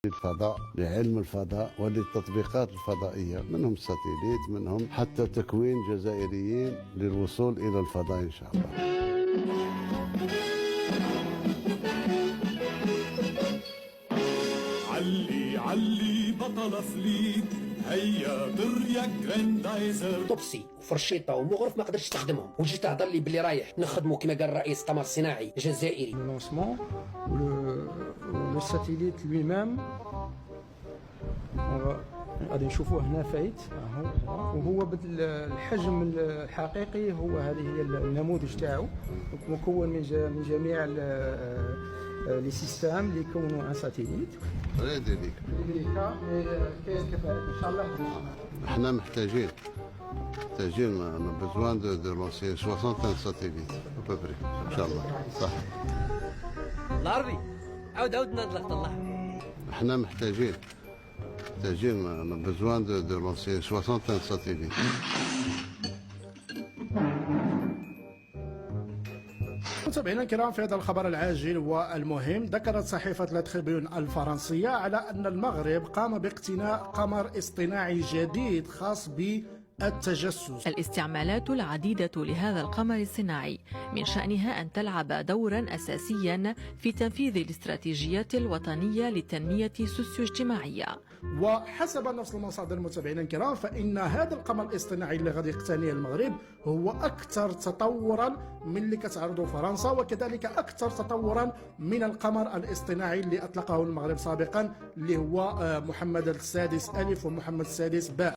للفضاء، لعلم الفضاء وللتطبيقات الفضائية، منهم ساتيليت، منهم حتى تكوين جزائريين للوصول إلى الفضاء إن شاء الله. علي علي بطل فليت، هيا طر يا جراندايزر. طبسي وفرشيطه ومغرف ما قدرتش تخدمهم، وجيت تهضر لي بلي رايح نخدموا كما قال رئيس قمر صناعي جزائري. lancement le satellite lui-même غادي نشوفوه هنا فايت وهو بالحجم الحقيقي. هو هذه هي النموذج تاعو مكون من جميع لي سيستم اللي يكونوا ان ساتيليت. هذيك كاين كفاءة ان شاء الله. احنا محتاجين بزوان دو لونسي 61 ساتيليت ابوبري ان شاء الله. صح العربي عاود نطلق الله. احنا محتاجين بزوان دو لونسي 61 ساتيليت. متابعينا الكرام، في هذا الخبر العاجل والمهم، ذكرت صحيفة لا تريبيون الفرنسية على أن المغرب قام باقتناء قمر اصطناعي جديد خاص بالتجسس. الاستعمالات العديدة لهذا القمر الصناعي من شأنها أن تلعب دورا أساسيا في تنفيذ الاستراتيجيات الوطنية للتنمية السوسيو-اجتماعية. وحسب نفس المصادر المتابعين الكرام، فإن هذا القمر الاصطناعي اللي غادي يقتنيه المغرب هو أكثر تطورا من اللي كتعرضه فرنسا، وكذلك أكثر تطورا من القمر الاصطناعي اللي أطلقه المغرب سابقا، اللي هو محمد السادس ألف ومحمد السادس باء.